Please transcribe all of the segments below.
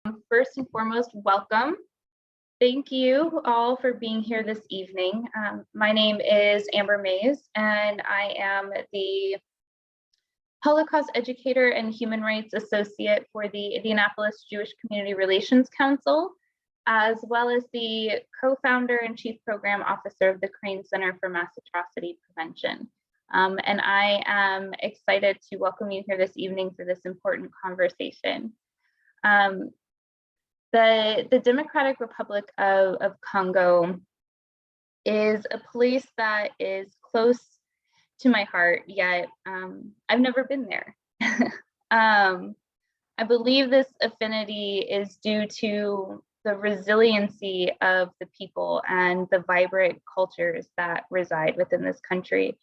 First and foremost, welcome. Thank you all for being here this evening. My name is Amber Mays, and I am the Holocaust Educator and Human Rights Associate for the Indianapolis Jewish Community Relations Council, as well as the co-founder and Chief Program Officer of the Crane Center for Mass Atrocity Prevention. And I am excited to welcome you here this evening for this important conversation. The Democratic Republic of Congo is a place that is close to my heart, yet I've never been there. I believe this affinity is due to the resiliency of the people and the vibrant cultures that reside within this country.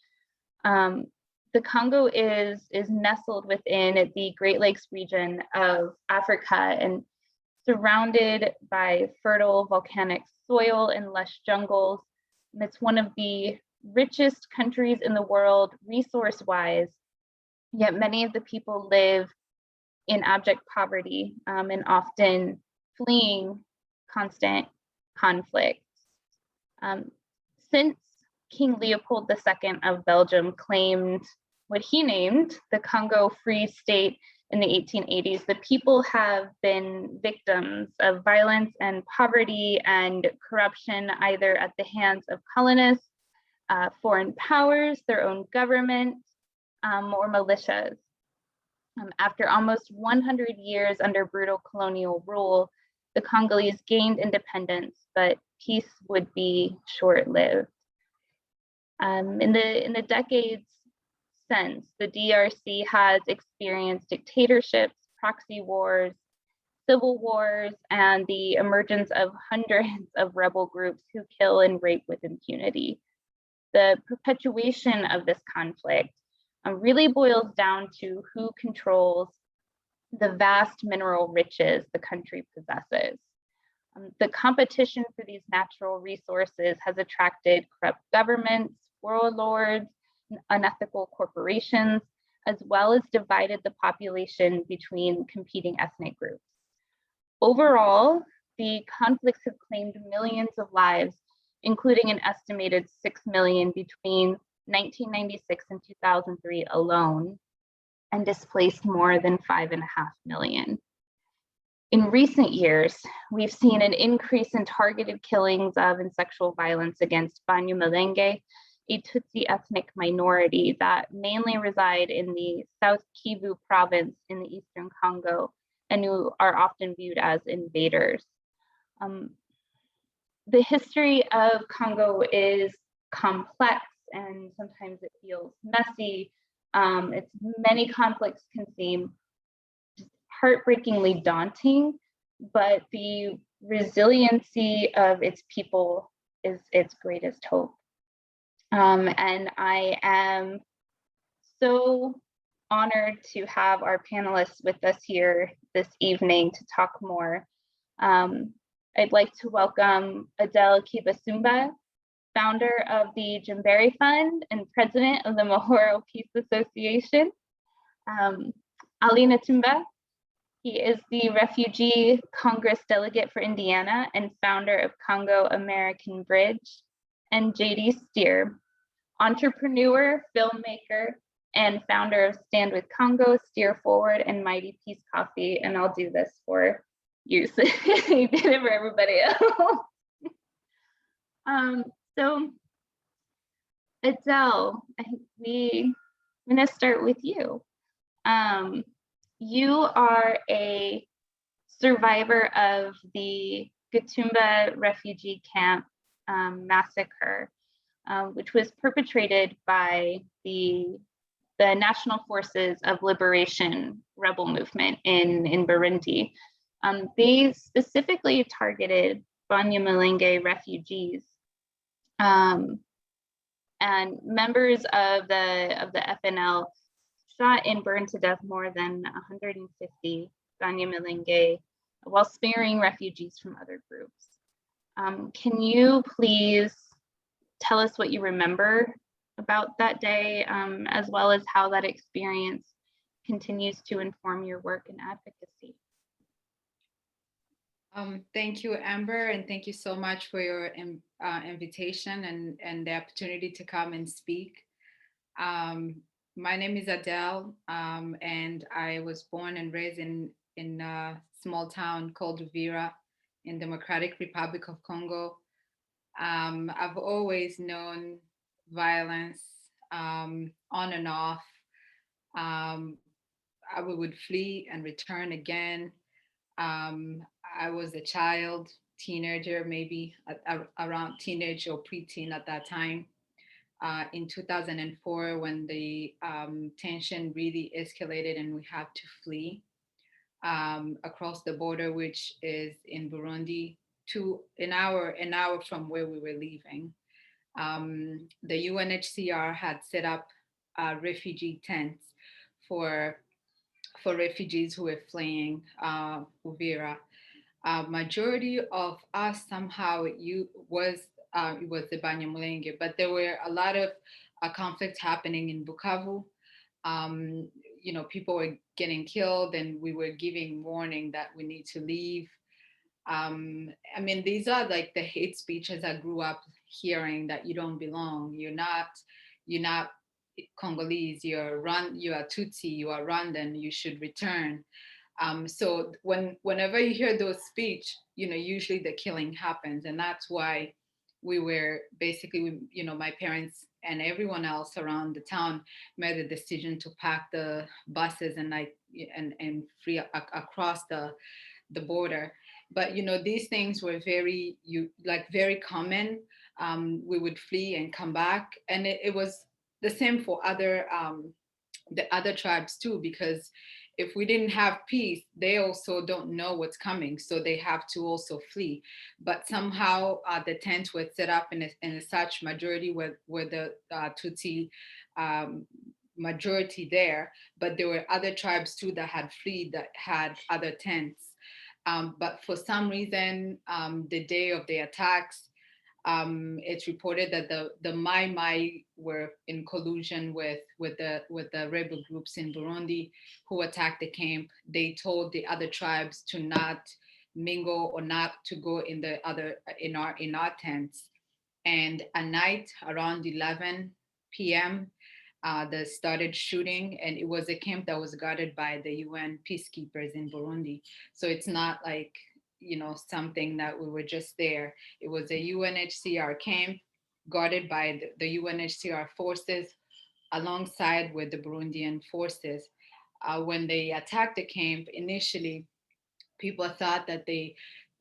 The Congo is nestled within the Great Lakes region of Africa and surrounded by fertile volcanic soil and lush jungles. And it's one of the richest countries in the world resource-wise, yet many of the people live in abject poverty and often fleeing constant conflict. Since King Leopold II of Belgium claimed what he named the Congo Free State in the 1880s, the people have been victims of violence and poverty and corruption, either at the hands of colonists, foreign powers, their own government, or militias. After almost 100 years under brutal colonial rule, the Congolese gained independence, but peace would be short-lived. In the decades since, the DRC has experienced dictatorships, proxy wars, civil wars, and the emergence of hundreds of rebel groups who kill and rape with impunity. The perpetuation of this conflict really boils down to who controls the vast mineral riches the country possesses. The competition for these natural resources has attracted corrupt governments, warlords, unethical corporations, as well as divided the population between competing ethnic groups. Overall, the conflicts have claimed millions of lives, including an estimated 6 million between 1996 and 2003 alone, and displaced more than 5.5 million. In recent years, we've seen an increase in targeted killings of and sexual violence against Banyamulenge, a Tutsi ethnic minority that mainly reside in the South Kivu province in the Eastern Congo and who are often viewed as invaders. The history of Congo is complex and sometimes it feels messy. Its many conflicts can seem just heartbreakingly daunting, but the resiliency of its people is its greatest hope. And I am so honored to have our panelists with us here this evening to talk more. I'd like to welcome Adele Kibasumba, founder of the Jimberi Fund and president of the Mahoro Peace Association. Ally Ntumba, he is the Refugee Congress delegate for Indiana and founder of Congo American Bridge. And JD Stier, entrepreneur, filmmaker, and founder of Stand with Congo, Steer Forward, and Mighty Peace Coffee. And I'll do this for you, so you did it for everybody else. So Adele, I'm gonna start with you. You are a survivor of the Gatumba refugee camp massacre, which was perpetrated by the National Forces of Liberation rebel movement in Burundi. They specifically targeted Banyamulenge refugees, and members of the FNL shot and burned to death more than 150 Banyamulenge while sparing refugees from other groups. Can you please tell us what you remember about that day, as well as how that experience continues to inform your work and advocacy? Thank you, Amber, and thank you so much for your invitation and the opportunity to come and speak. Um, my name is Adele, and I was born and raised in a small town called Uvira in Democratic Republic of Congo. I've always known violence on and off. Um, I would flee and return again. Um, I was a child, teenager, maybe around teenage or preteen at that time. In 2004, when the tension really escalated and we had to flee across the border, which is in Burundi, to an hour from where we were leaving. The UNHCR had set up refugee tents for refugees who were fleeing Uvira. Majority of us somehow it was the Banyamulenge, but there were a lot of conflicts happening in Bukavu. Um, people were getting killed, and we were giving warning that we need to leave. I mean, these are like the hate speeches I grew up hearing, that you don't belong, you're not Congolese, you are Tutsi, you are Rwandan, you should return. So whenever you hear those speech, usually the killing happens, and that's why we were basically, my parents and everyone else around the town made the decision to pack the buses and and free across the border. But these things were very common. We would flee and come back, and it was the same for the other tribes too, because if we didn't have peace, they also don't know what's coming, so they have to also flee. But somehow the tents were set up in a such majority where the Tutsi um, majority there, but there were other tribes too that had fled, that had other tents. But for some reason, the day of the attacks, it's reported that the Mai Mai were in collusion with the rebel groups in Burundi who attacked the camp. They told the other tribes to not mingle or not to go in our tents. And at night around 11 p.m., they started shooting, and it was a camp that was guarded by the UN peacekeepers in Burundi. So it's not like, something that we were just there. It was a UNHCR camp guarded by the UNHCR forces alongside with the Burundian forces. When they attacked the camp initially, people thought that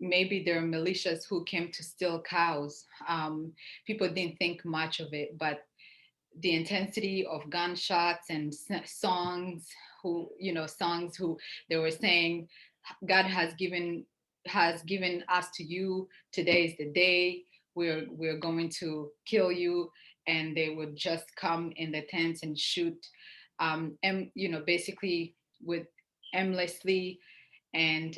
maybe they're militias who came to steal cows. People didn't think much of it, but the intensity of gunshots and songs who they were saying, God has given us to you, today is the day, we're going to kill you. And they would just come in the tents and shoot, and basically with aimlessly. And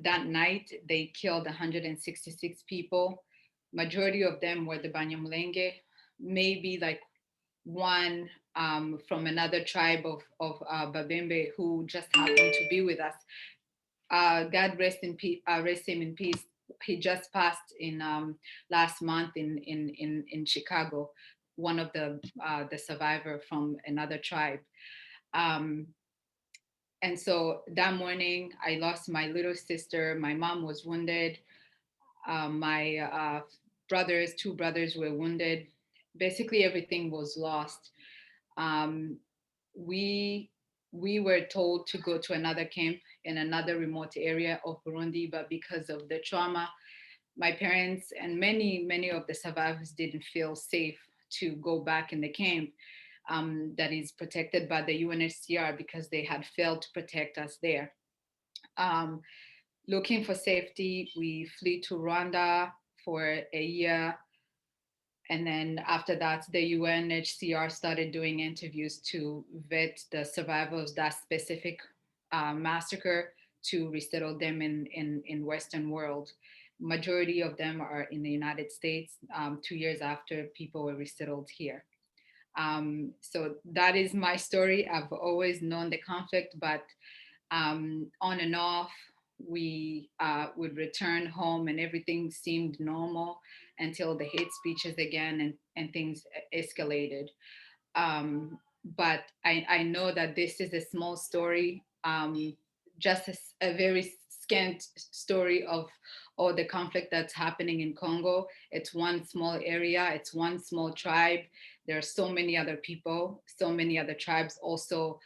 that night they killed 166 people. Majority of them were the Banyamulenge, maybe like one from another tribe of Babembe who just happened to be with us. God rest in peace. Rest him in peace. He just passed in last month in Chicago. One of the survivor from another tribe. Um, and so that morning, I lost my little sister. My mom was wounded. My two brothers were wounded. Basically, everything was lost. Um, we we were told to go to another camp in another remote area of Burundi, but because of the trauma, my parents and many of the survivors didn't feel safe to go back in the camp that is protected by the UNHCR, because they had failed to protect us there. Um, Looking for safety, we flew to Rwanda for a year. And then after that, the UNHCR started doing interviews to vet the survivors of that specific massacre to resettle them in Western world. Majority of them are in the United States, 2 years after people were resettled here. So that is my story. I've always known the conflict, but on and off. we would return home and everything seemed normal until the hate speeches again and things escalated. But I know that this is a small story, just a very scant story of all the conflict that's happening in Congo. It's one small area, it's one small tribe. There are so many other people, so many other tribes also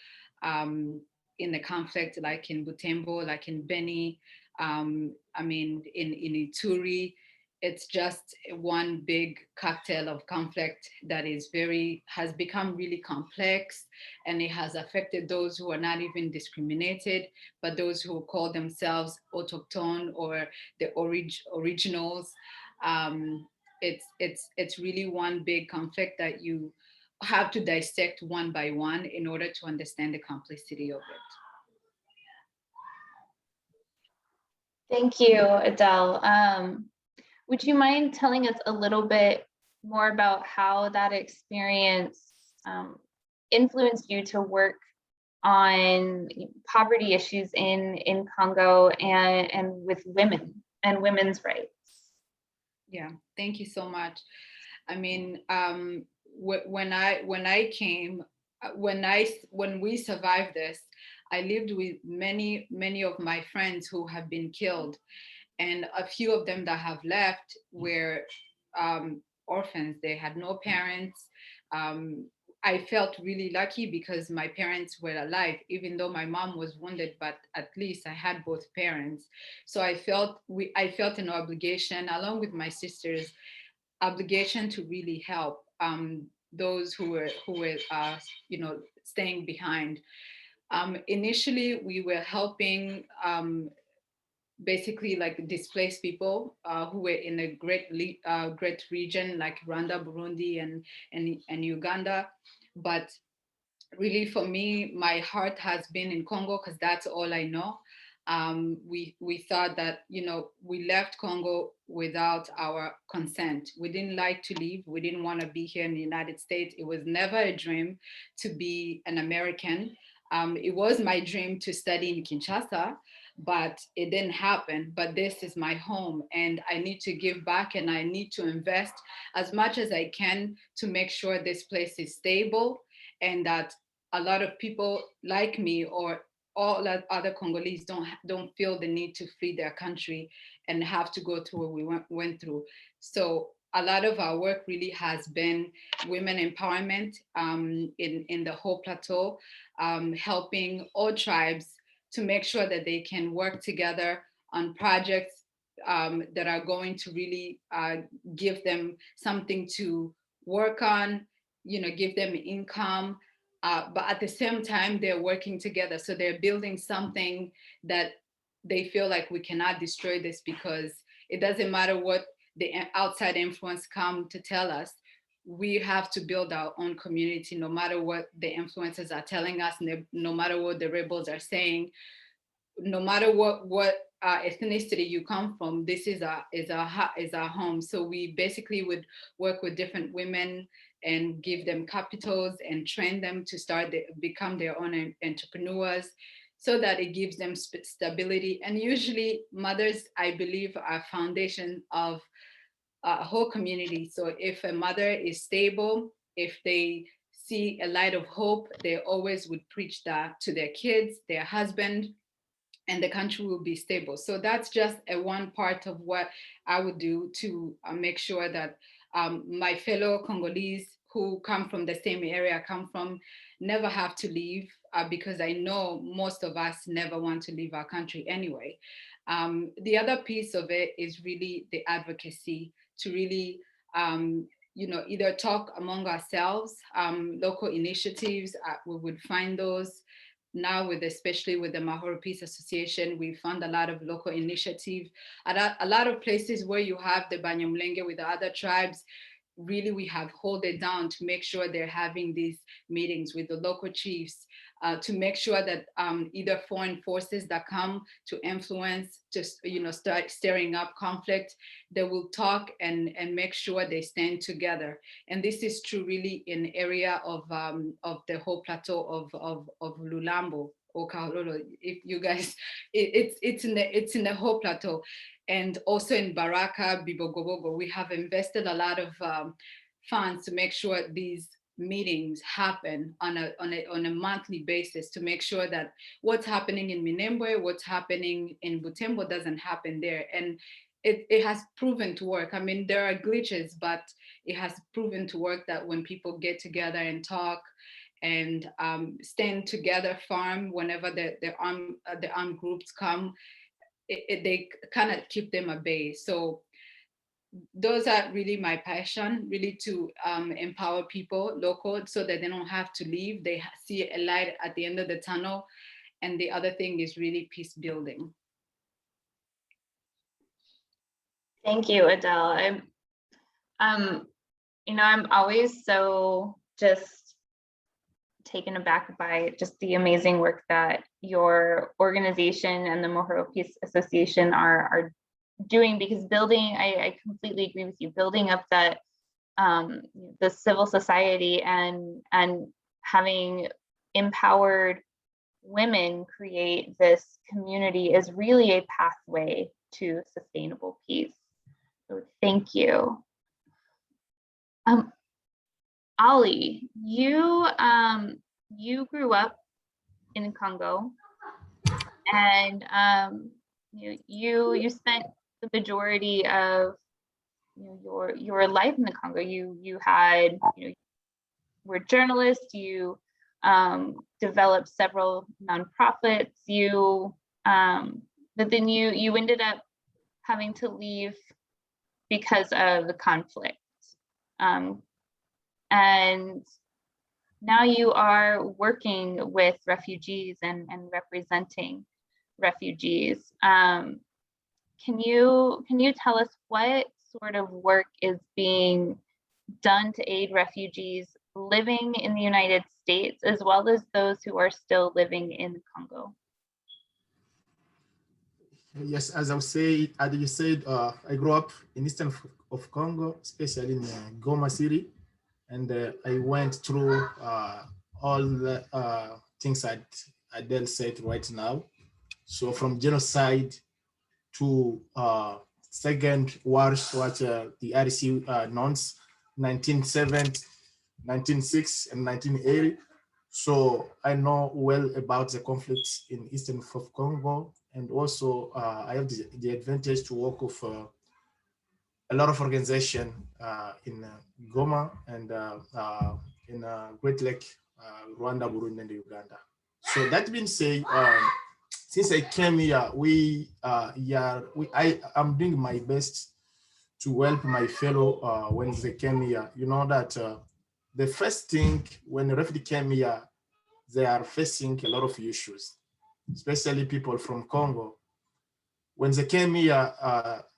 in the conflict, like in Butembo, like in Beni, I mean, in Ituri. It's just one big cocktail of conflict that has become really complex, and it has affected those who are not even discriminated, but those who call themselves autochtone or the originals. It's really one big conflict that you have to dissect one by one in order to understand the complexity of it. Thank you, Adele. Would you mind telling us a little bit more about how that experience influenced you to work on poverty issues in Congo and with women and women's rights? Yeah, thank you so much. I mean, when I came, when we survived this, I lived with many of my friends who have been killed, and a few of them that have left were orphans. They had no parents. I felt really lucky because my parents were alive, even though my mom was wounded, but at least I had both parents. So I felt an obligation, along with my sisters, obligation to really help those who were staying behind. Initially, we were helping basically like displaced people who were in a great region like Rwanda, Burundi, and Uganda. But really, for me, my heart has been in Congo because that's all I know. We thought that we left Congo without our consent. We didn't like to leave. We didn't want to be here in the United States. It was never a dream to be an American. It was my dream to study in Kinshasa, but it didn't happen. But this is my home, and I need to give back, and I need to invest as much as I can to make sure this place is stable, and that a lot of people like me or all other Congolese don't feel the need to flee their country and have to go through what we went through. So a lot of our work really has been women empowerment in the whole plateau, helping all tribes to make sure that they can work together on projects that are going to really give them something to work on, give them income. But at the same time, they're working together. So they're building something that they feel like we cannot destroy this, because it doesn't matter what the outside influence come to tell us. We have to build our own community, no matter what the influences are telling us, no matter what the rebels are saying, no matter what ethnicity you come from. This is our home. So we basically would work with different women and give them capitals and train them to become their own entrepreneurs, so that it gives them stability. And usually mothers, I believe, are foundation of a whole community. So if a mother is stable, if they see a light of hope, they always would preach that to their kids, their husband, and the country will be stable. So that's just one part of what I would do to make sure that my fellow Congolese who come from the same area I come from never have to leave, because I know most of us never want to leave our country anyway. The other piece of it is really the advocacy, to really either talk among ourselves, local initiatives, we would find those. Now, especially with the Mahoro Peace Association, we found a lot of local initiative. A lot of places where you have the Banyamulenge with the other tribes, really we have hold it down to make sure they're having these meetings with the local chiefs, to make sure that either foreign forces that come to influence, just start stirring up conflict, they will talk and make sure they stand together. And this is true really in area of the whole plateau of Lulambo, or Kaololo, if you guys, it's in the whole plateau. And also in Baraka, Bibogobogo, we have invested a lot of funds to make sure these meetings happen on a monthly basis, to make sure that what's happening in Minembwe, what's happening in Butembo doesn't happen there. And it has proven to work. I mean, there are glitches, but it has proven to work that when people get together and talk and stand together firm whenever the armed groups come, they kind of keep them at bay. So those are really my passion, really to empower people local so that they don't have to leave. They see a light at the end of the tunnel. And the other thing is really peace building. Thank you, Adele. I'm always so just taken aback by just the amazing work that your organization and the Mohoro Peace Association are doing, because building, I completely agree with you, building up that the civil society and having empowered women create this community is really a pathway to sustainable peace. So thank you. Ally, you grew up in Congo, and you spent the majority of your life in the Congo. You had were a journalist. You developed several nonprofits. But then you ended up having to leave because of the conflict. And now you are working with refugees and representing refugees. Can you tell us what sort of work is being done to aid refugees living in the United States, as well as those who are still living in Congo? Yes, as you said, I grew up in eastern of Congo, especially in Goma City, and I went through all the things that Adele said right now. So from genocide to second wars, what the RC announced, 1970, 1906, and 1980. So I know well about the conflicts in eastern of Congo, and also I have the advantage to work with a lot of organization in Goma and in Great Lake, Rwanda, Burundi, and Uganda. So that being said, since I came here, I'm doing my best to help my fellow when they came here. You know that the first thing when a refugee came here, they are facing a lot of issues, especially people from Congo. When they came here,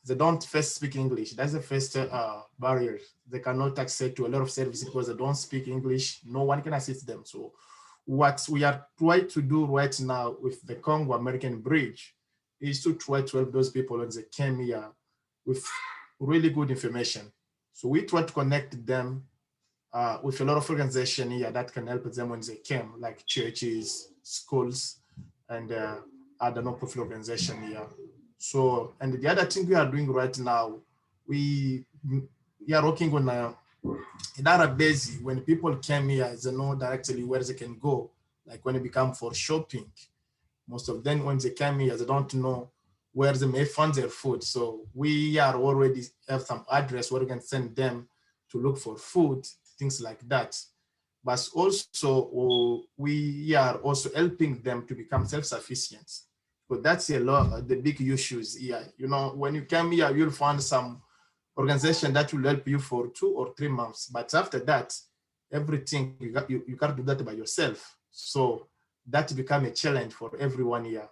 they don't first speak English. That's the first barrier. They cannot access to a lot of services because they don't speak English. No one can assist them. So what we are trying to do right now with the Congo American Bridge is to try to help those people when they came here with really good information. So we try to connect them with a lot of organizations here that can help them when they came, like churches, schools, and other non-profit organizations here. So, and the other thing we are doing right now, we are working on a database. When people came here, they know directly where they can go. Like when they become for shopping, most of them, when they come here, they don't know where they may find their food. So we are already have some address where we can send them to look for food, things like that. But also we are also helping them to become self-sufficient. So that's a lot of the big issues here. You know, when you come here, you'll find some organization that will help you for 2 or 3 months. But after that, everything, you got to do that by yourself. So that become a challenge for everyone here.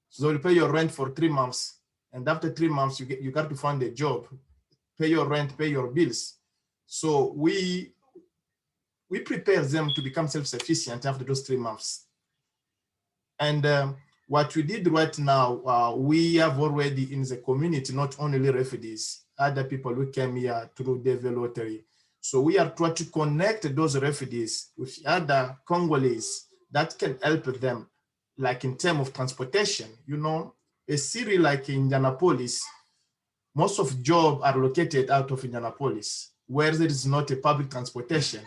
So you pay your rent for 3 months. And after 3 months, you got to find a job, pay your rent, pay your bills. So we prepare them to become self-sufficient after those 3 months. And what we did right now, we have already in the community, not only refugees, other people who came here through the lottery. So we are trying to connect those refugees with other Congolese that can help them, like in terms of transportation, you know, a city like Indianapolis, most of jobs are located out of Indianapolis, where there is not a public transportation.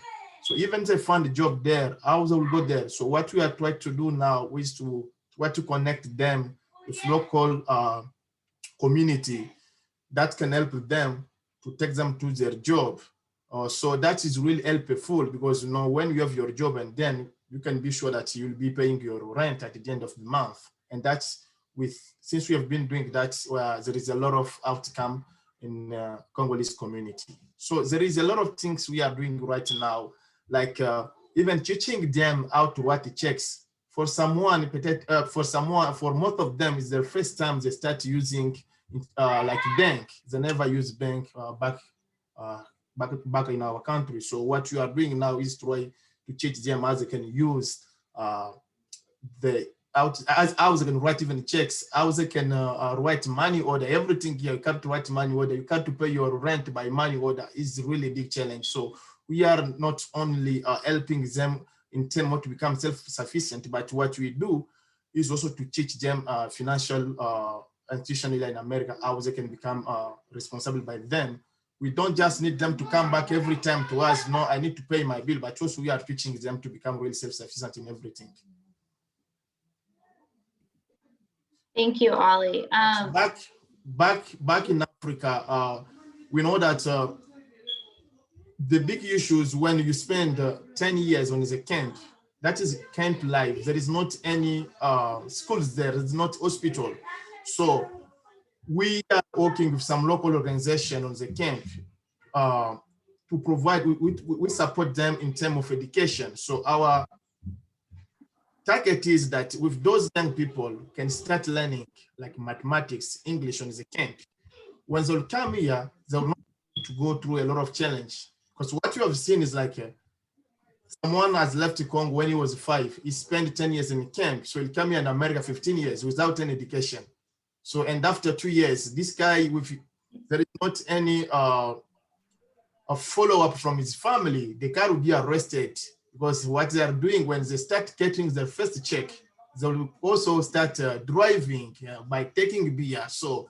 So even if they find a job there, how they will go there? So what we are trying to do now is to try to connect them with local community that can help them to take them to their job. So that is really helpful because, you know, when you have your job and then you can be sure that you'll be paying your rent at the end of the month. And that's since we have been doing that, there is a lot of outcome in Congolese community. So there is a lot of things we are doing right now, like even teaching them how to write the checks. For someone, for most of them, it's their first time they start using like bank. They never use bank back in our country. So what you are doing now is try to teach them how they can use how they can write even checks, how they can write money order, everything here. You can't write money order, you can't pay your rent by money order is really a big challenge. So we are not only helping them in terms of to become self-sufficient, but what we do is also to teach them financial institution in America, how they can become responsible by them. We don't just need them to come back every time to us, no, I need to pay my bill, but also we are teaching them to become really self-sufficient in everything. Thank you, Ally. Back in Africa, we know that the big issues when you spend 10 years on a camp, that is camp life. There is not any schools there, there's not hospital. So we are working with some local organization on the camp to provide, we support them in terms of education. So our target is that with those young people can start learning like mathematics, English on the camp. When they'll come here, they'll not need to go through a lot of challenge. Because what you have seen is like someone has left Congo when he was 5. He spent 10 years in camp. So he'll come here in America 15 years without any education. So, and after 2 years, this guy, there is not any a follow-up from his family, the guy will be arrested because what they are doing when they start getting their first check, they will also start driving by taking beer. So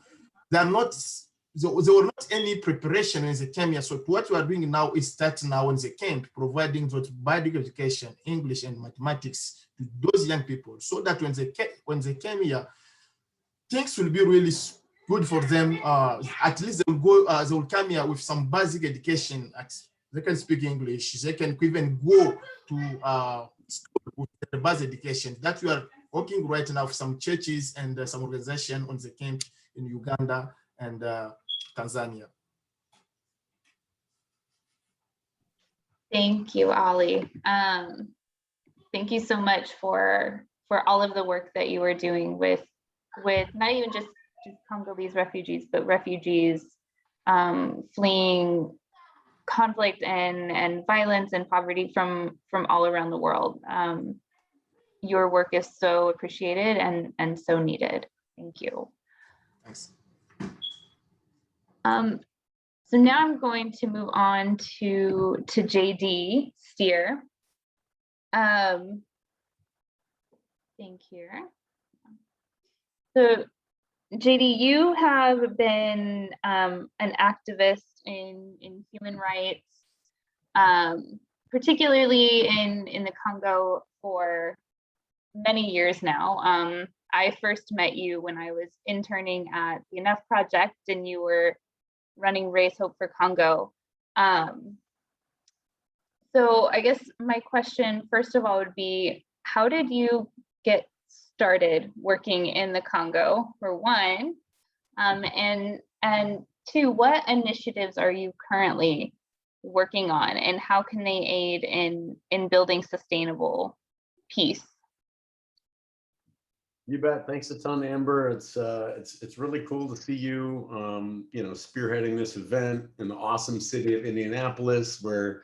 there were not any preparation when they came here. So what we are doing now is start now in the camp, providing basic education, English and mathematics to those young people, so that when they came here, things will be really good for them. At least they will come here with some basic education. They can speak English. They can even go to school with the basic education. That we are working right now with some churches and some organization on the camp in Uganda and Tanzania. Thank you, Ally. Thank you so much for all of the work that you are doing with not even just Congolese refugees, but refugees fleeing conflict and violence and poverty from all around the world. Your work is so appreciated and so needed. Thank you. Thanks. So now I'm going to move on to JD Stier. Think here. So JD, you have been an activist in human rights, particularly in the Congo for many years now. I first met you when I was interning at the Enough Project, and you were running Raise Hope for Congo. So I guess my question, first of all, would be, how did you get started working in the Congo, for one, and two, what initiatives are you currently working on, and how can they aid in building sustainable peace? You bet. Thanks a ton, Amber. It's really cool to see you, spearheading this event in the awesome city of Indianapolis, where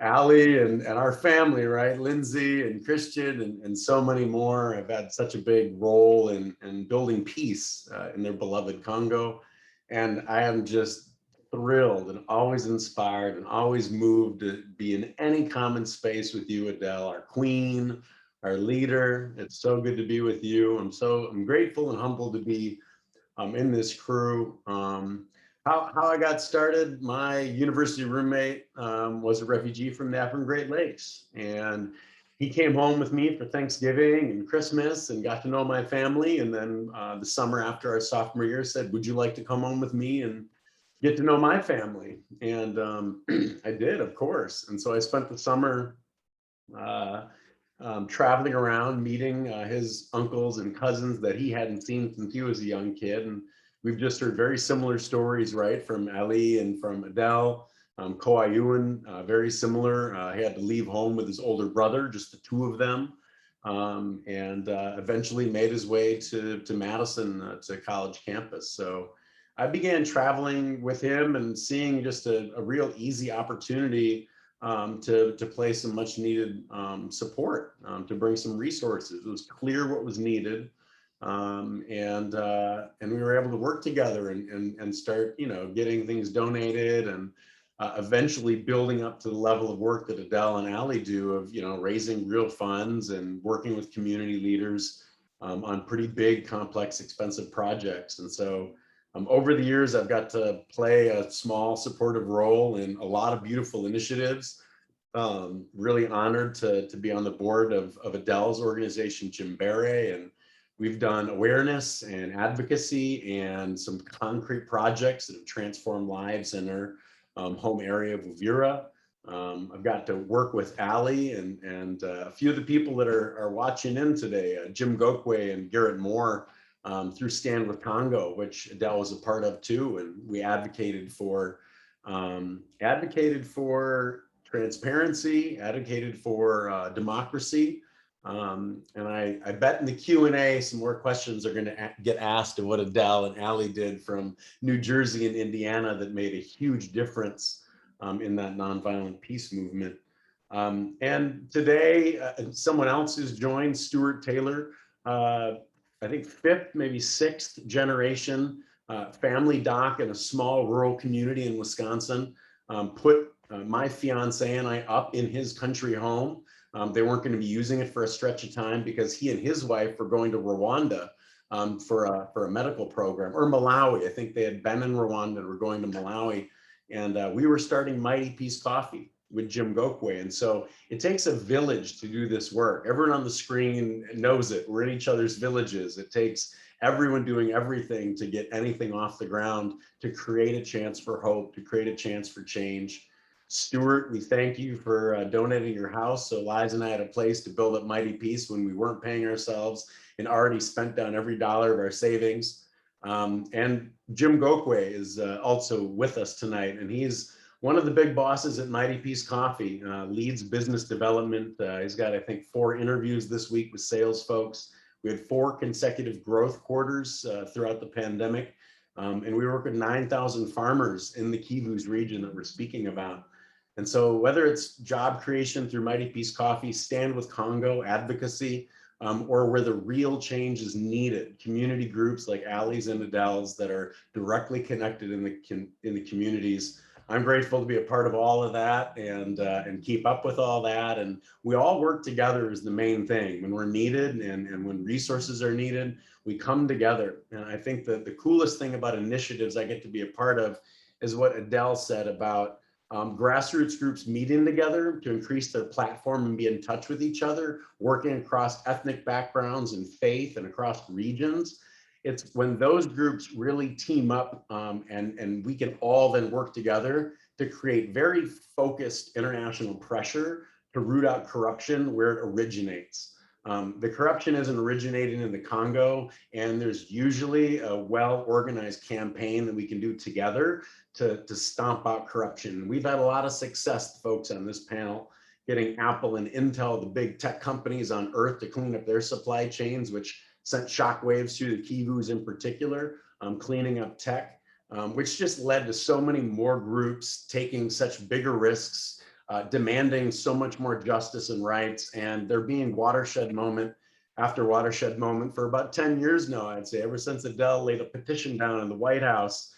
Ally and our family, right, Lindsay and Christian and so many more have had such a big role in building peace in their beloved Congo. And I am just thrilled and always inspired and always moved to be in any common space with you, Adele, our queen, our leader. It's so good to be with you. I'm grateful and humbled to be in this crew. How I got started, my university roommate was a refugee from the African Great Lakes, and he came home with me for Thanksgiving and Christmas and got to know my family. And then the summer after our sophomore year said, would you like to come home with me and get to know my family? And I did, of course. And so I spent the summer traveling around, meeting his uncles and cousins that he hadn't seen since he was a young kid. And we've just heard very similar stories, right, from Ally and from Adele. Koayuan, very similar. He had to leave home with his older brother, just the two of them, and eventually made his way to Madison, to college campus. So I began traveling with him and seeing just a real easy opportunity to play some much needed support, to bring some resources. It was clear what was needed. And we were able to work together and start, getting things donated and eventually building up to the level of work that Adele and Ally do of, raising real funds and working with community leaders on pretty big, complex, expensive projects. And so over the years, I've got to play a small supportive role in a lot of beautiful initiatives. Really honored to be on the board of Adele's organization, Jimbere, and we've done awareness and advocacy and some concrete projects that have transformed lives in her home area of Uvira. I've got to work with Ally and a few of the people that are watching in today, Jim Gokwe and Garrett Moore, through Stand with Congo, which Adele was a part of too, and we advocated for transparency, advocated for democracy. And I bet in the Q&A, some more questions are going to get asked of what Adele and Ally did from New Jersey and Indiana that made a huge difference in that nonviolent peace movement. And today, someone else who's joined, Stuart Taylor, I think fifth, maybe sixth generation family doc in a small rural community in Wisconsin, put my fiance and I up in his country home. They weren't going to be using it for a stretch of time because he and his wife were going to Rwanda for a medical program, or Malawi. I think they had been in Rwanda and were going to Malawi. And we were starting Mighty Peace Coffee with Jim Gokwe. And so it takes a village to do this work. Everyone on the screen knows it. We're in each other's villages. It takes everyone doing everything to get anything off the ground, to create a chance for hope, to create a chance for change. Stuart, we thank you for donating your house so Liza and I had a place to build up Mighty Peace when we weren't paying ourselves and already spent down every dollar of our savings. And Jim Gokwe is also with us tonight, and he's one of the big bosses at Mighty Peace Coffee, leads business development. He's got, I think, 4 interviews this week with sales folks. We had 4 consecutive growth quarters throughout the pandemic. And we work with 9,000 farmers in the Kivus region that we're speaking about. And so whether it's job creation through Mighty Peace Coffee, Stand with Congo, advocacy, or where the real change is needed, community groups like Ally's and Adele's that are directly connected in the communities. I'm grateful to be a part of all of that and keep up with all that. And we all work together is the main thing. When we're needed and when resources are needed, we come together. And I think that the coolest thing about initiatives I get to be a part of is what Adele said about grassroots groups meeting together to increase their platform and be in touch with each other, working across ethnic backgrounds and faith and across regions. It's when those groups really team up and we can all then work together to create very focused international pressure to root out corruption where it originates. The corruption isn't originating in the Congo, and there's usually a well-organized campaign that we can do together to stomp out corruption. We've had a lot of success, folks, on this panel, getting Apple and Intel, the big tech companies on earth, to clean up their supply chains, which sent shockwaves through the Kivus in particular, cleaning up tech, which just led to so many more groups taking such bigger risks, demanding so much more justice and rights. And there being watershed moment after watershed moment for about 10 years now, I'd say, ever since Adele laid a petition down in the White House.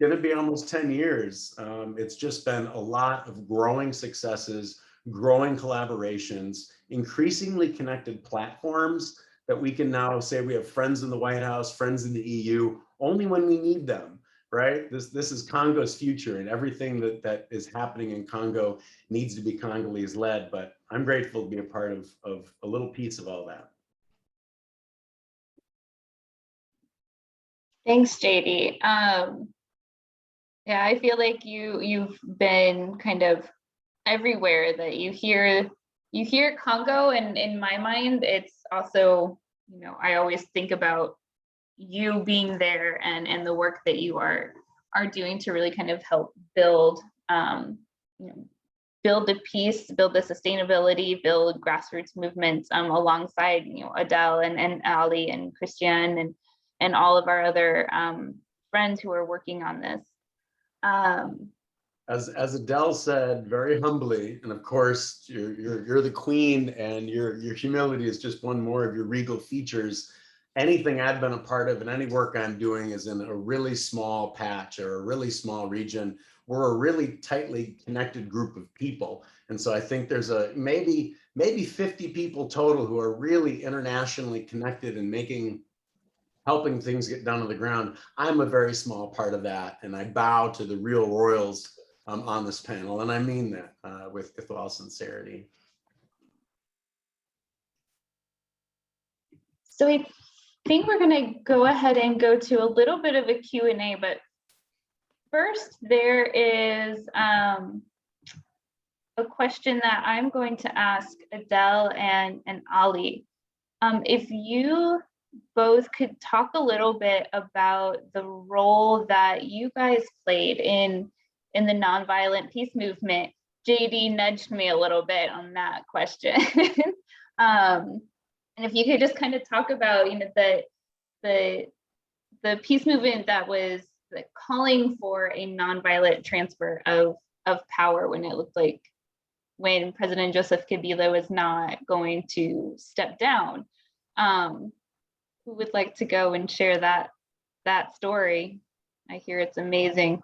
Going to be almost 10 years. It's just been a lot of growing successes, growing collaborations, increasingly connected platforms that we can now say we have friends in the White House, friends in the EU, only when we need them, right? This is Congo's future, and everything that is happening in Congo needs to be Congolese led, but I'm grateful to be a part of a little piece of all that. Thanks, JD. Yeah, I feel like you've been kind of everywhere that you hear Congo, and in my mind, it's also, you know, I always think about you being there and the work that you are doing to really kind of help build, you know, build the peace, build the sustainability, build grassroots movements alongside, you know, Adele and Ally and Christian and all of our other friends who are working on this. As Adele said very humbly, and of course you're the queen, and your humility is just one more of your regal features. Anything I've been a part of and any work I'm doing is in a really small patch or a really small region. We're a really tightly connected group of people, and so I think there's a maybe 50 people total who are really internationally connected and helping things get down to the ground. I'm a very small part of that, and I bow to the real royals on this panel, and I mean that with all sincerity. So I think we're going to go ahead and go to a little bit of a Q&A, but first there is a question that I'm going to ask Adele and Ally. If you both could talk a little bit about the role that you guys played in the nonviolent peace movement. JD nudged me a little bit on that question. And if you could just kind of talk about, you know, the peace movement that was calling for a nonviolent transfer of power when it looked like when President Joseph Kabila was not going to step down. Who would like to go and share that story? I hear it's amazing.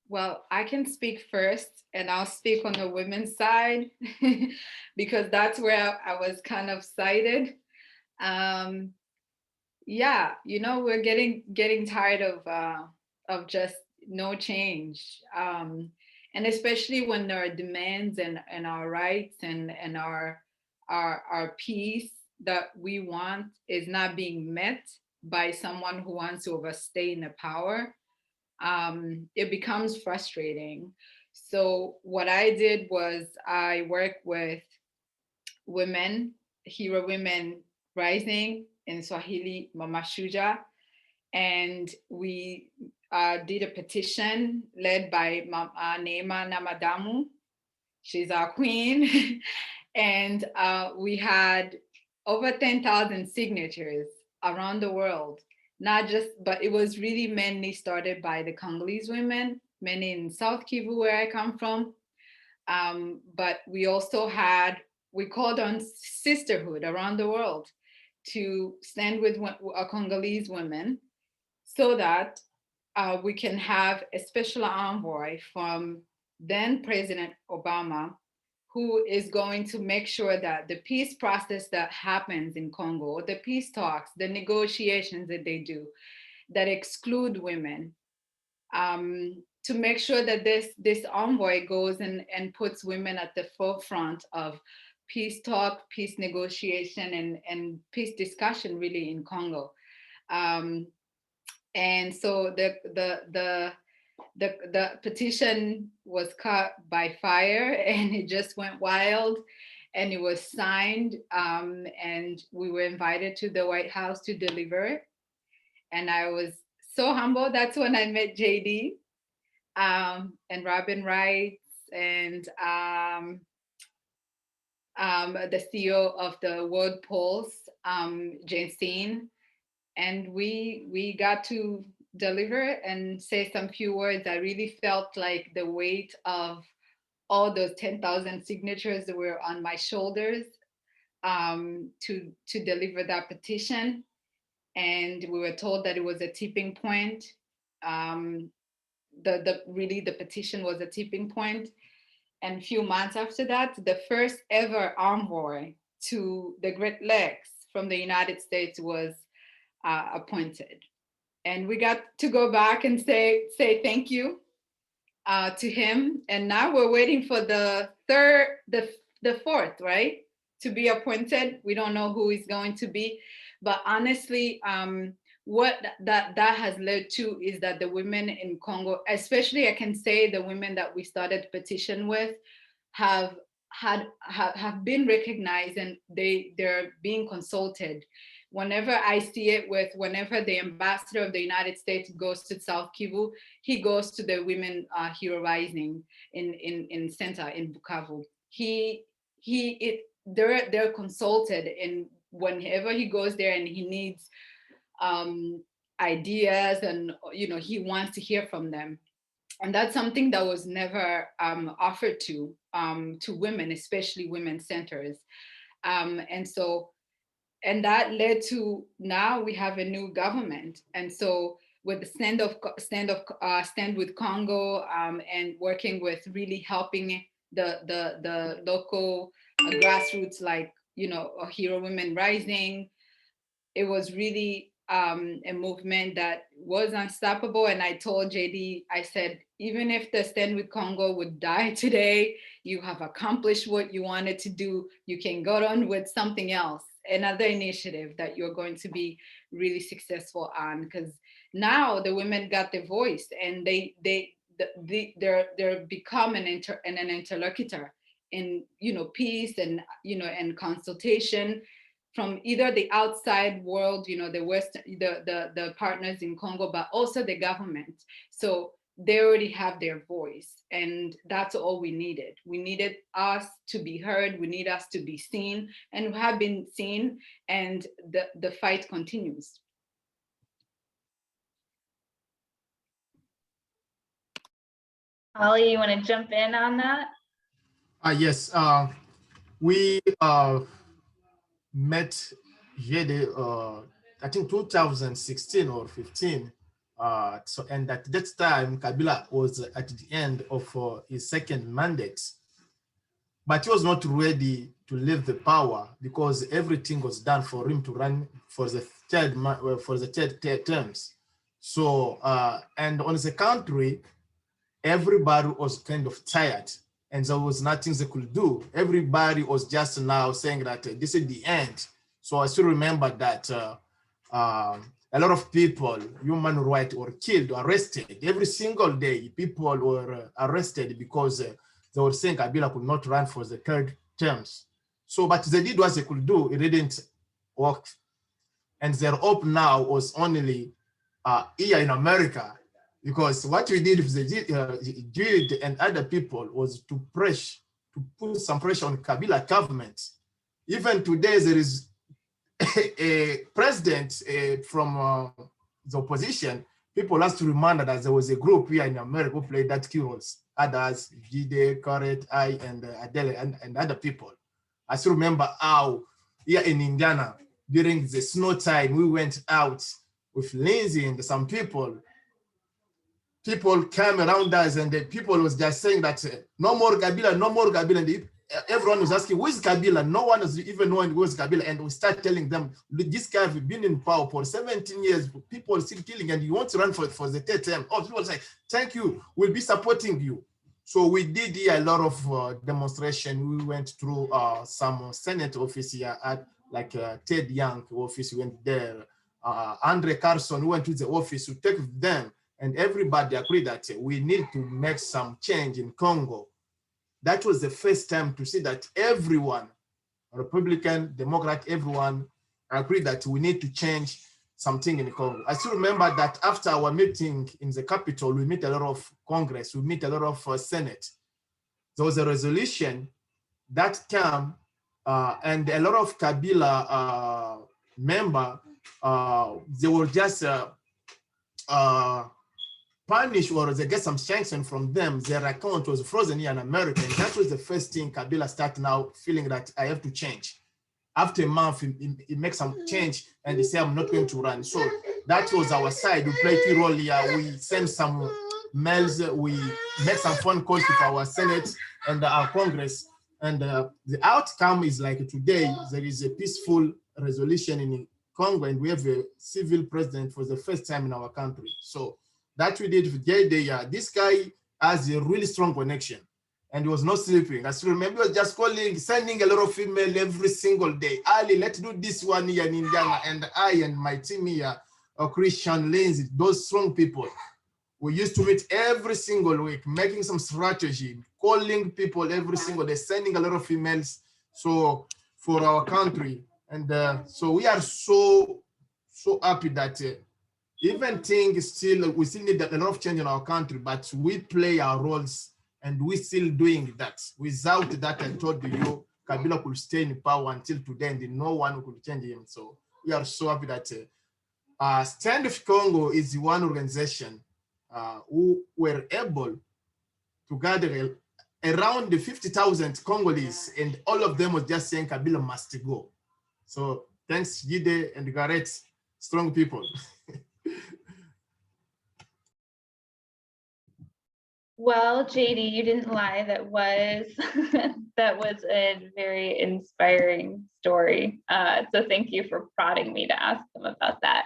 Well, I can speak first, and I'll speak on the women's side because that's where I was kind of cited. Yeah, you know, we're getting tired of just no change, and especially when there are demands and our rights and our peace that we want is not being met by someone who wants to overstay in the power. It becomes frustrating. So what I did was I worked with women, Hero Women Rising in Swahili, Mama Shuja, and we did a petition led by Neema Namadamu. She's our queen. And we had over 10,000 signatures around the world. Not just, but it was really mainly started by the Congolese women, many in South Kivu, where I come from. But we also we called on sisterhood around the world to stand with Congolese women so that we can have a special envoy from then President Obama, who is going to make sure that the peace process that happens in Congo, the peace talks, the negotiations that they do, that exclude women, to make sure that this envoy goes and puts women at the forefront of peace talk, peace negotiation, and peace discussion really in Congo. And so the petition was caught by fire, and it just went wild, and it was signed, and we were invited to the White House to deliver. And I was so humble. That's when I met JD and Robin Wright and the CEO of the World Pulse, Jane, and we got to deliver and say some few words. I really felt like the weight of all those 10,000 signatures that were on my shoulders to deliver that petition. And we were told that it was a tipping point. The petition was a tipping point. And a few months after that, the first ever envoy to the Great Lakes from the United States was appointed. And we got to go back and say thank you to him. And now we're waiting for the fourth, right, to be appointed. We don't know who is going to be, but honestly, what that has led to is that the women in Congo, especially I can say the women that we started petition with, have been recognized, and they're being consulted. Whenever I see it, whenever the ambassador of the United States goes to South Kivu, he goes to the Women Hero Rising in center in Bukavu. They're consulted, and whenever he goes there and he needs ideas, and he wants to hear from them. And that's something that was never offered to women, especially women centers. And that led to, now we have a new government. And so with the Stand with Congo, and working with really helping the local grassroots, like, Hero Women Rising, it was really a movement that was unstoppable. And I told JD, I said, even if the Stand with Congo would die today, you have accomplished what you wanted to do. You can go on with something else, another initiative that you're going to be really successful on, because now the women got their voice, and they're become an interlocutor in peace and and consultation from either the outside world, the West, the partners in Congo, but also the government. So they already have their voice, and that's all we needed. We needed us to be heard. We need us to be seen, and we have been seen, and the fight continues. Ally, you want to jump in on that? Yes, we met JD, I think 2016 or 15. And at that time, Kabila was at the end of his second mandate, but he was not ready to leave the power, because everything was done for him to run for the third terms. So, and on the country, everybody was kind of tired, and there was nothing they could do. Everybody was just now saying that this is the end. So I still remember that a lot of people, human rights, were killed, arrested. Every single day, people were arrested because they were saying Kabila could not run for the third terms. So, but they did what they could do. It didn't work. And their hope now was only here in America, because what we did with the JD and other people was to put some pressure on Kabila government. Even today, there is a president from the opposition. People have to remind that there was a group here in America who played that key roles. Others, JD, Correct, I, and Adele, and other people. I still remember how here in Indiana, during the snow time, we went out with Lindsay and some people. People came around us, and the people was just saying that no more Kabila, no more Kabila. And everyone was asking, who is Kabila? No one is even knowing who is Kabila. And we start telling them, this guy has been in power for 17 years. People are still killing, and you want to run for the third term. Oh, people say, thank you, we'll be supporting you. So we did here a lot of demonstration. We went through some Senate office here at like Ted Young office. We went there. Andre Carson went to the office to take them, and everybody agreed that we need to make some change in Congo. That was the first time to see that everyone, Republican, Democrat, everyone agreed that we need to change something in Congo. I still remember that after our meeting in the capital, we meet a lot of Congress, we meet a lot of Senate. There was a resolution that came, and a lot of Kabila member, they were just punished, or they get some sanction from them. Their account was frozen here in America. And that was the first thing Kabila started now feeling that I have to change. After a month, he makes some change, and he said, I'm not going to run. So that was our side. We played a role here. We sent some mails, we make some phone calls with our Senate and our Congress. And the outcome is like today, there is a peaceful resolution in Congo, and we have a civil president for the first time in our country. So that we did with JD. This guy has a really strong connection, and he was not sleeping. I still remember he was just calling, sending a lot of email every single day. Ali, let's do this one here in Indiana. And I and my team here, Christian, Lindsay, those strong people, we used to meet every single week, making some strategy, calling people every single day, sending a lot of emails. So for our country. And so we are so happy that even things still, we still need a lot of change in our country, but we play our roles and we still doing that. Without that, I told you, Kabila could stay in power until today and no one could change him. So we are so happy that Stand of Congo is one organization who were able to gather around 50,000 Congolese, and all of them was just saying Kabila must go. So thanks, Jide and Gareth, strong people. Well, JD, you didn't lie. That was that was a very inspiring story. So thank you for prodding me to ask them about that.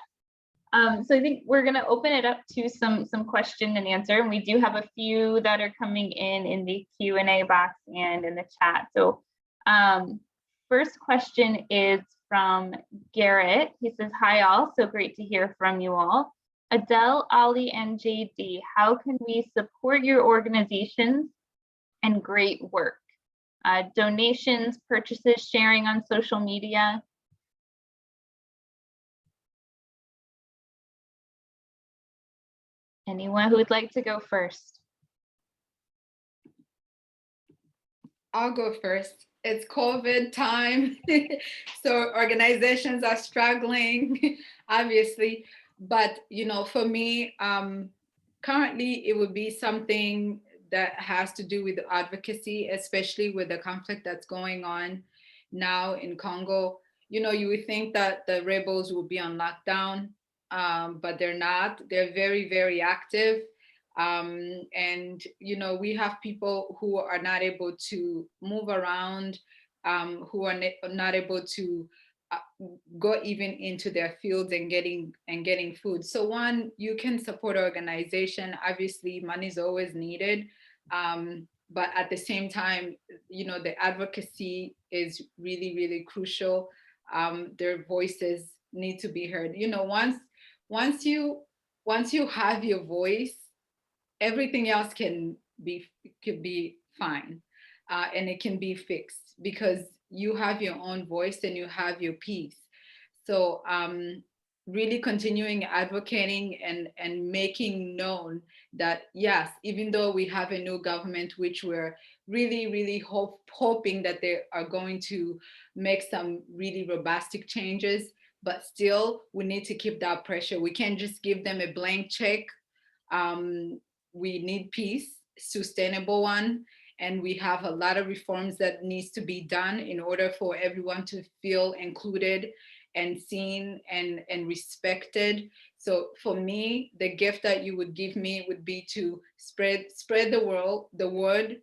So I think we're going to open it up to some question and answer, and we do have a few that are coming in the Q&A box and in the chat. So first question is from Garrett. He says, hi all, so great to hear from you all. Adele, Ali, and JD, how can we support your organizations and great work? Donations, purchases, sharing on social media. Anyone who would like to go first? I'll go first. It's COVID time, so organizations are struggling, obviously. But for me, currently it would be something that has to do with advocacy, especially with the conflict that's going on now in Congo. You would think that the rebels would be on lockdown, but they're not. They're very, very active. And we have people who are not able to move around, who are not able to go even into their fields and getting food. So one, you can support organization. Obviously, money is always needed, but at the same time, the advocacy is really, really crucial. Their voices need to be heard. Once you have your voice, everything else can be fine, and it can be fixed because you have your own voice and you have your piece. So really continuing advocating and making known that yes, even though we have a new government, which we're really, really hoping that they are going to make some really robust changes, but still we need to keep that pressure. We can't just give them a blank check. We need peace, sustainable one. And we have a lot of reforms that needs to be done in order for everyone to feel included and seen and respected. So for me, the gift that you would give me would be to spread the word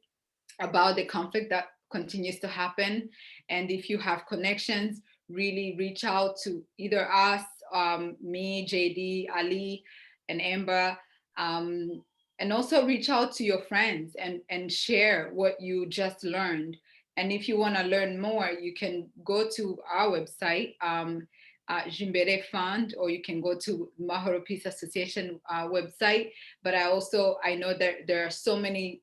about the conflict that continues to happen. And if you have connections, really reach out to either us, me, JD, Ali, and Amber, and also reach out to your friends and share what you just learned. And if you want to learn more, you can go to our website, Jimbere Fund, or you can go to Mahoro Peace Association website. But I know that there are so many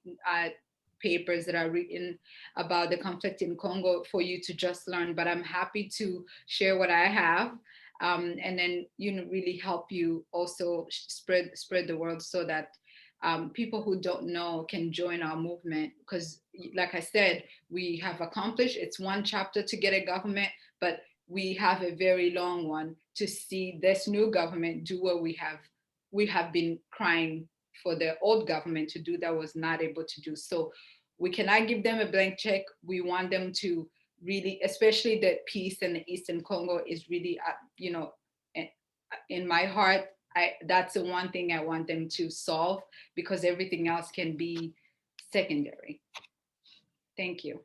papers that are written about the conflict in Congo for you to just learn. But I'm happy to share what I have. And then really help you also spread the word so that people who don't know can join our movement. Because like I said, we have accomplished, it's one chapter to get a government, but we have a very long one to see this new government do what we have been crying for the old government to do that was not able to do. So we cannot give them a blank check. We want them to really, especially the peace in the Eastern Congo is really, in my heart. that's the one thing I want them to solve, because everything else can be secondary. Thank you.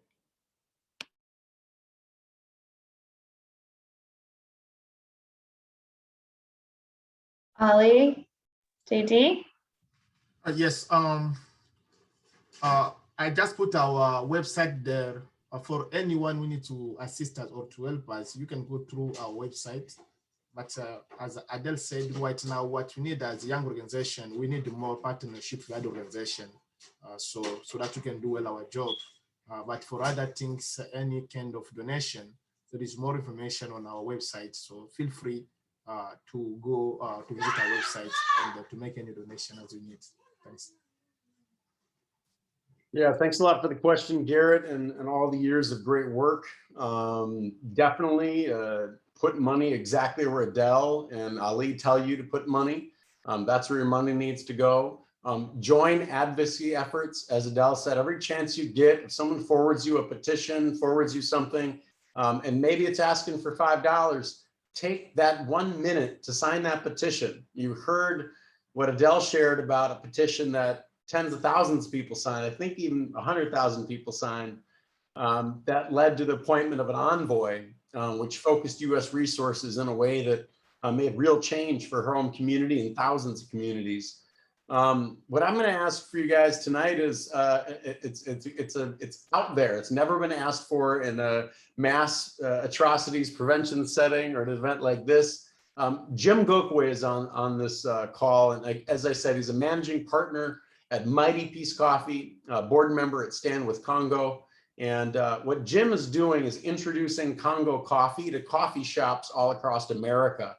Ally, JD? Yes, I just put our website there for anyone who need to assist us or to help us. You can go through our website. But as Adele said, right now, what we need as a young organization, we need more partnership with other organization, so that we can do well our job. But for other things, any kind of donation, there is more information on our website. So feel free to go to visit our website and to make any donation as you need. Thanks. Yeah, thanks a lot for the question, Garrett, and all the years of great work. Definitely put money exactly where Adele and Ali tell you to put money. That's where your money needs to go. Join advocacy efforts. As Adele said, every chance you get, if someone forwards you a petition, forwards you something, and maybe it's asking for $5, take that 1 minute to sign that petition. You heard what Adele shared about a petition that tens of thousands of people signed, I think even 100,000 people signed, that led to the appointment of an envoy, which focused US resources in a way that made real change for her own community and thousands of communities. What I'm gonna ask for you guys tonight is, it's out there. It's never been asked for in a mass atrocities prevention setting or an event like this. Jim Gokwe is on this call, and as I said, he's a managing partner at Mighty Peace Coffee, board member at Stand with Congo. And what Jim is doing is introducing Congo coffee to coffee shops all across America.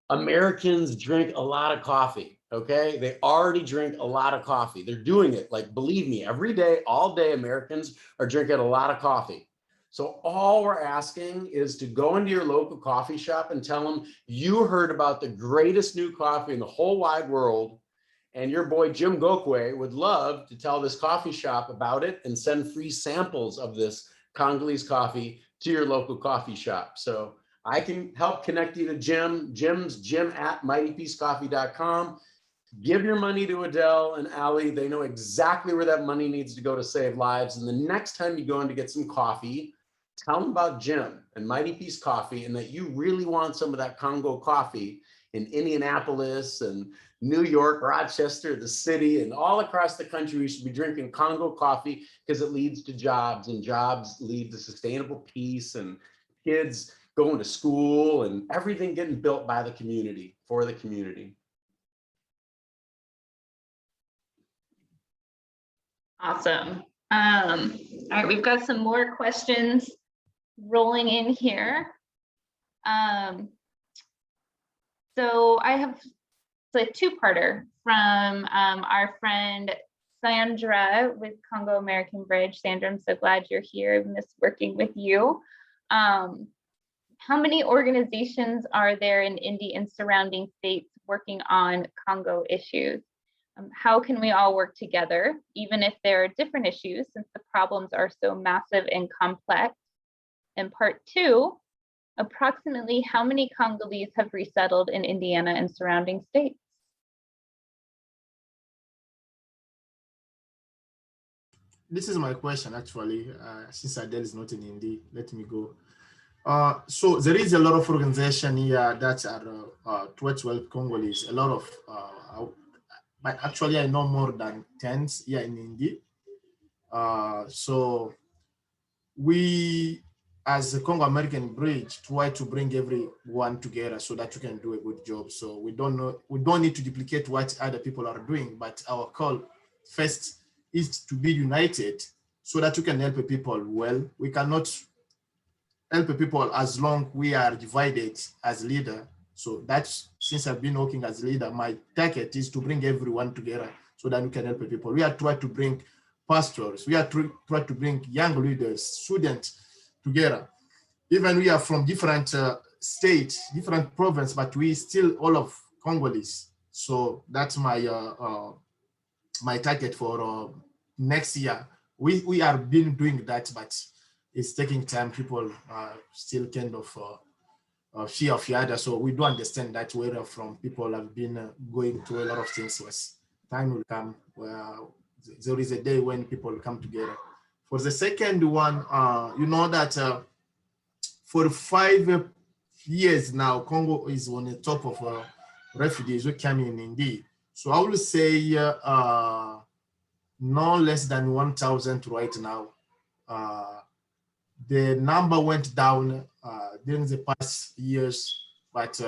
Americans drink a lot of coffee, okay? They already drink a lot of coffee. They're doing it, like, believe me, every day, all day, Americans are drinking a lot of coffee. So all we're asking is to go into your local coffee shop and tell them you heard about the greatest new coffee in the whole wide world. And your boy, Jim Gokwe, would love to tell this coffee shop about it and send free samples of this Congolese coffee to your local coffee shop. So I can help connect you to Jim. Jim's jim@mightypeacecoffee.com. Give your money to Adele and Ali. They know exactly where that money needs to go to save lives. And the next time you go in to get some coffee, tell them about Jim and Mighty Peace Coffee, and that you really want some of that Congo coffee in Indianapolis and New York, Rochester, the city, and all across the country. We should be drinking Congo coffee because it leads to jobs, and jobs lead to sustainable peace and kids going to school and everything getting built by the community, for the community. Awesome. All right, we've got some more questions rolling in here. So I have a two-parter from our friend Sandra with Congo American Bridge. Sandra, I'm so glad you're here. I've missed working with you. How many organizations are there in Indy and surrounding states working on Congo issues? How can we all work together, even if there are different issues, since the problems are so massive and complex? And part two, approximately how many Congolese have resettled in Indiana and surrounding states? This is my question, actually. Since Adele is not in Indy, let me go. So there is a lot of organization here that are towards help Congolese. A lot of, but actually I know more than 10 here in Indy. So we, as the Congo American Bridge, try to bring everyone together so that you can do a good job. So we don't need to duplicate what other people are doing, but our call first is to be united so that you can help people well. We cannot help people as long we are divided as leader. So that's, since I've been working as leader, my target is to bring everyone together so that we can help people. We are trying to bring pastors, we are trying to bring young leaders, students together. Even we are from different states, different provinces, but we still all of Congolese. So that's my my target for next year. We are been doing that, but it's taking time. People still kind of fear of the other. So we do understand that where we're from, people have been going through a lot of things. Was time will come where there is a day when people come together. For the second one, you know that for 5 years now, Congo is on the top of refugees who came in indeed. So I will say no less than 1,000 right now. The number went down during the past years, but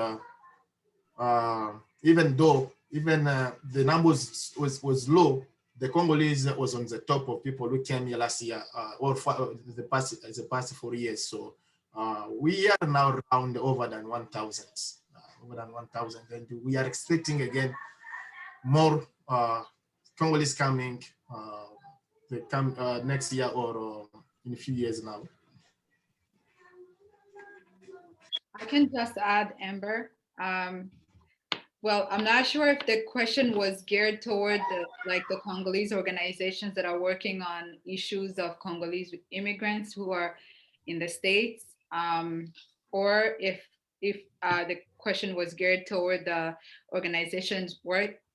even though the numbers was low, the Congolese was on the top of people who came here last year or the past 4 years. So we are now around over than 1,000, and we are expecting again more Congolese coming. They come next year or in a few years now. I can just add, Amber. Well, I'm not sure if the question was geared toward the Congolese organizations that are working on issues of Congolese immigrants who are in the States, or if the question was geared toward the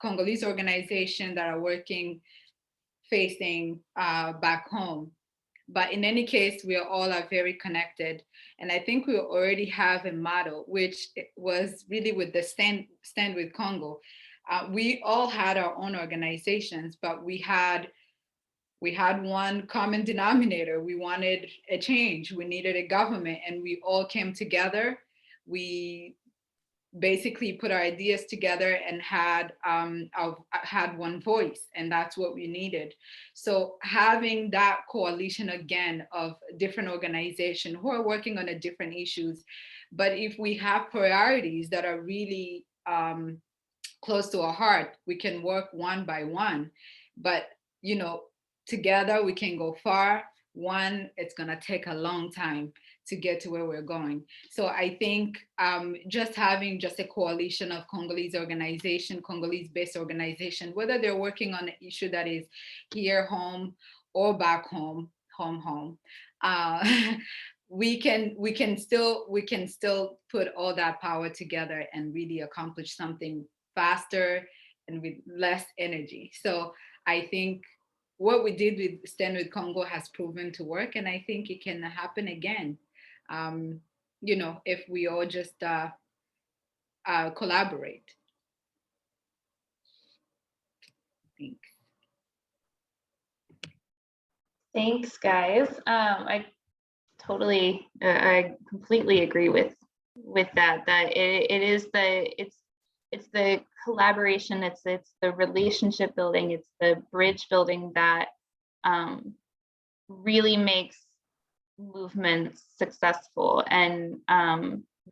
Congolese organizations that are working facing back home. But in any case, we all are very connected. And I think we already have a model, which was really with the Stand with Congo. We all had our own organizations, but we had one common denominator. We wanted a change. We needed a government, and we all came together. We basically put our ideas together and had one voice, and that's what we needed. So having that coalition again of different organizations who are working on different issues, but if we have priorities that are really close to our heart, we can work one by one. But together we can go far. One, it's gonna take a long time to get to where we're going. So I think just having a coalition of Congolese-based organization, whether they're working on an issue that is here, home, or back home, we can still put all that power together and really accomplish something faster and with less energy. So I think what we did with Stand with Congo has proven to work, and I think it can happen again. If we all just collaborate. Thanks. Thanks, guys. I completely agree with that. That it's the collaboration, it's the relationship building, it's the bridge building that really makes movements successful and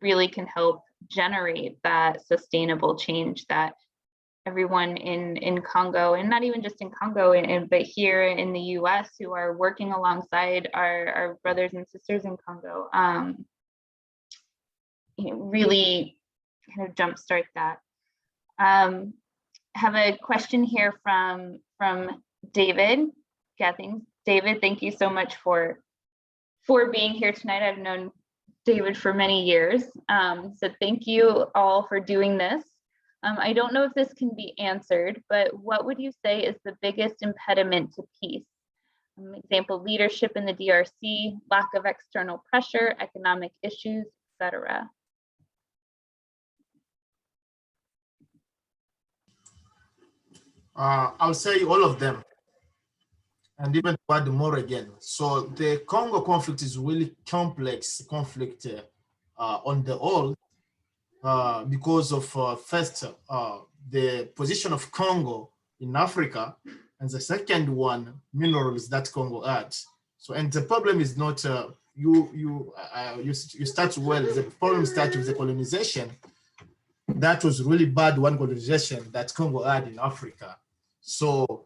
really can help generate that sustainable change that everyone in Congo, and not even just in Congo, but here in the US, who are working alongside our brothers and sisters in Congo, really kind of jumpstart that. Have a question here from David Gathings. David, thank you so much for being here tonight. I've known David for many years, so thank you all for doing this. I don't know if this can be answered, but what would you say is the biggest impediment to peace? Example, leadership in the DRC, lack of external pressure, economic issues, etc. I'll say all of them, and even to add more again. So the Congo conflict is really complex conflict on the whole, because of first, the position of Congo in Africa, and the second one, minerals that Congo adds. So, and the problem is not you start well. The problem starts with the colonization. That was really bad one colonization that Congo had in Africa. So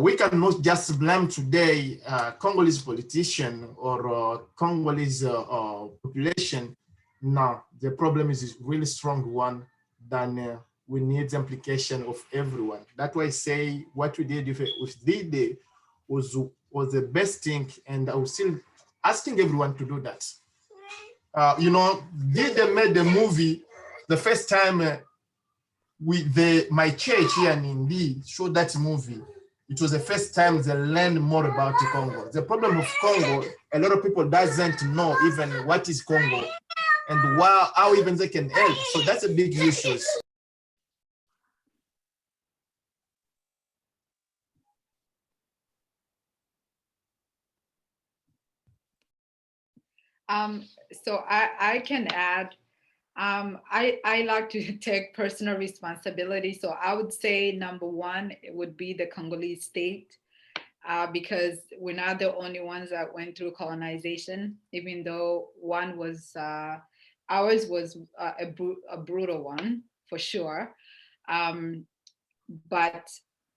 we cannot just blame today Congolese politician or Congolese population. No, the problem is a really strong one. Then we need the implication of everyone. That's why I say what we did with D-Day was the best thing, and I was still asking everyone to do that. You know, did they made the movie the first time my church here in Indy showed that movie. It was the first time they learned more about the Congo. The problem of Congo, a lot of people doesn't know even what is Congo and how even they can help. So that's a big issue. So I can add, I like to take personal responsibility. So I would say number one, it would be the Congolese state, because we're not the only ones that went through colonization, even though one was, ours was a brutal one for sure. But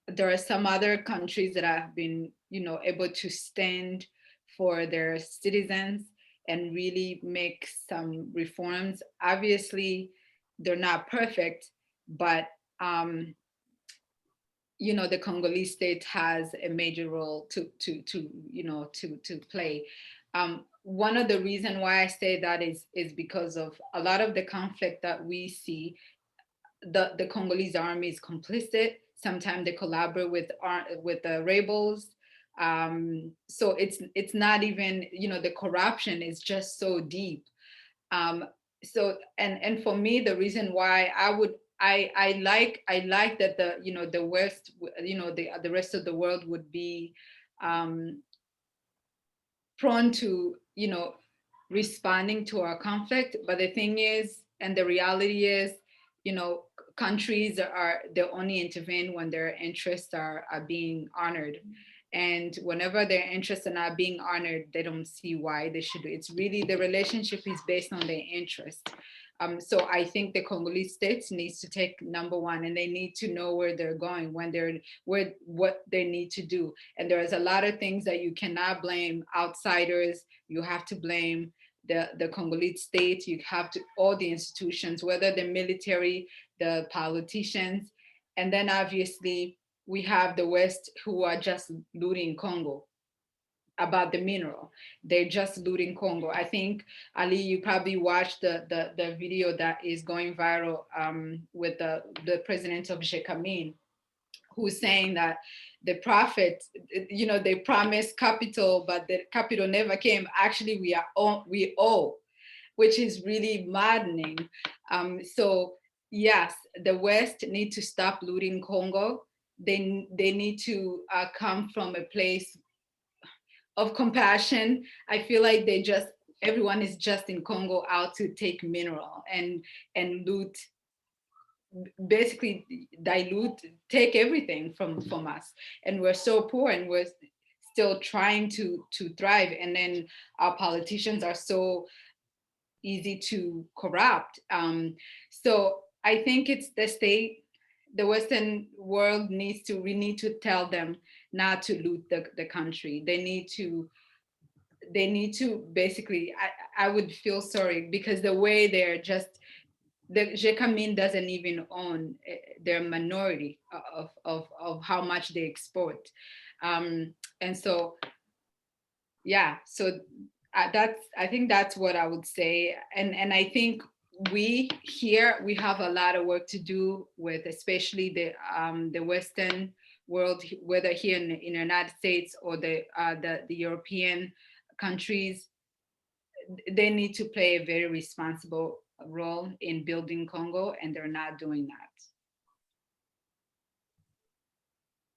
there are some other countries that have been, able to stand for their citizens and really make some reforms. Obviously, they're not perfect, but the Congolese state has a major role to play. One of the reasons why I say that is because of a lot of the conflict that we see. The Congolese army is complicit. Sometimes they collaborate with the rebels. So it's not even, the corruption is just so deep. So and for me, the reason why I like that the West, the rest of the world would be prone to responding to our conflict. But the thing is, and the reality is, countries they only intervene when their interests are being honored. And whenever their interests are not being honored, they don't see why they should. It's really, the relationship is based on their interest. So I think the Congolese states needs to take number one, and they need to know where they're going, what they need to do. And there's a lot of things that you cannot blame outsiders. You have to blame the Congolese state. You have to, all the institutions, whether the military, the politicians, and then obviously we have the West who are just looting Congo about the mineral. They're just looting Congo. I think, Ali, you probably watched the video that is going viral with the president of JCAMIN, who's saying that the profit, they promised capital, but the capital never came. Actually, we owe, which is really maddening. So yes, the West need to stop looting Congo. They need to come from a place of compassion. I feel like everyone is just in Congo out to take mineral and loot, basically dilute, take everything from us. And we're so poor, and we're still trying to thrive. And then our politicians are so easy to corrupt. So I think it's the state, the Western world we need to tell them not to loot the country. They need to basically, I would feel sorry, because the way they're just, the JCAMIN doesn't even own their minority of how much they export. And so, yeah, so I think that's what I would say. And I think we have a lot of work to do with, especially the Western world, whether here in the United States or the European countries. They need to play a very responsible role in building Congo, and they're not doing that.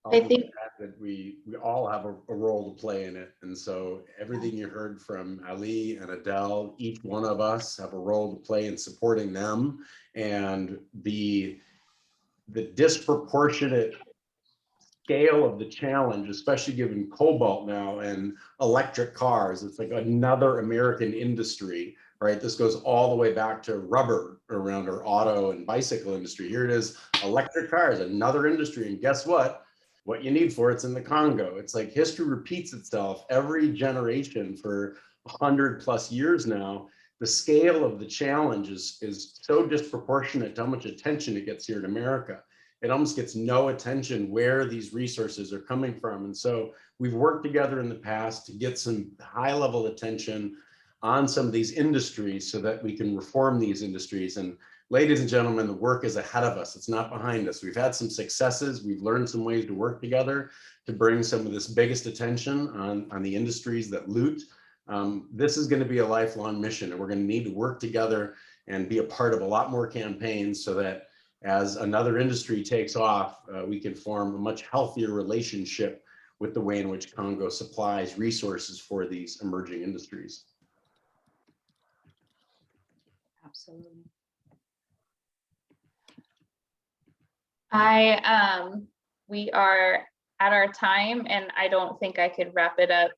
I think that we all have a role to play in it. And so everything you heard from Ali and Adele, each one of us have a role to play in supporting them. And the disproportionate scale of the challenge, especially given cobalt now and electric cars, it's like another American industry, right? This goes all the way back to rubber around our auto and bicycle industry. Here it is, electric cars, another industry. And guess what? What you need for it's in the Congo. It's like history repeats itself every generation for 100+ years now. The scale of the challenge is so disproportionate to how much attention it gets here in America. It almost gets no attention where these resources are coming from. And so we've worked together in the past to get some high level attention on some of these industries so that we can reform these industries. And ladies and gentlemen, the work is ahead of us. It's not behind us. We've had some successes. We've learned some ways to work together to bring some of this biggest attention on the industries that loot. This is going to be a lifelong mission, and we're going to need to work together and be a part of a lot more campaigns so that as another industry takes off, we can form a much healthier relationship with the way in which Congo supplies resources for these emerging industries. Absolutely. We are at our time, and I don't think I could wrap it up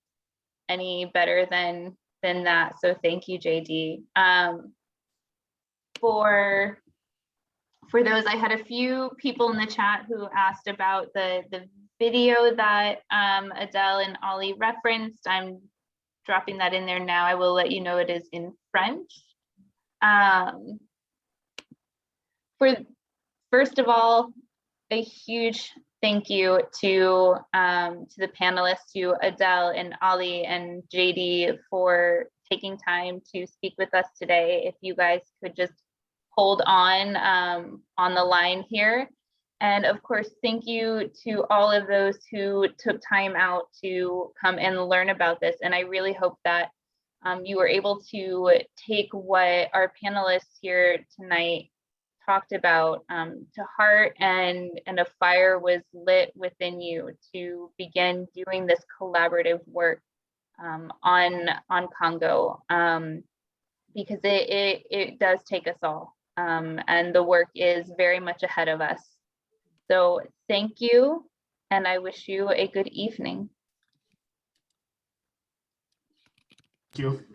any better than that. So thank you, JD. For those, I had a few people in the chat who asked about the video that Adele and Ally referenced. I'm dropping that in there now. I will let you know it is in French. First of all, a huge thank you to the panelists, to Adele and Ally and JD for taking time to speak with us today. If you guys could just hold on the line here. And of course, thank you to all of those who took time out to come and learn about this. And I really hope that you were able to take what our panelists here tonight talked about to heart, and a fire was lit within you to begin doing this collaborative work on Congo, because it does take us all, and the work is very much ahead of us. So thank you, and I wish you a good evening. Thank you.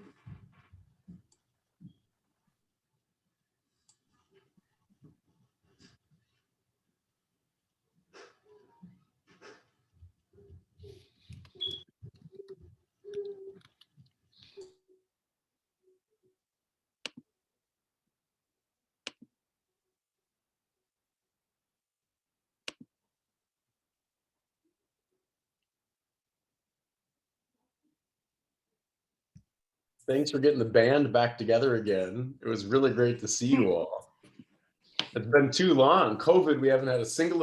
Thanks for getting the band back together again. It was really great to see you all. It's been too long. COVID, we haven't had a single event.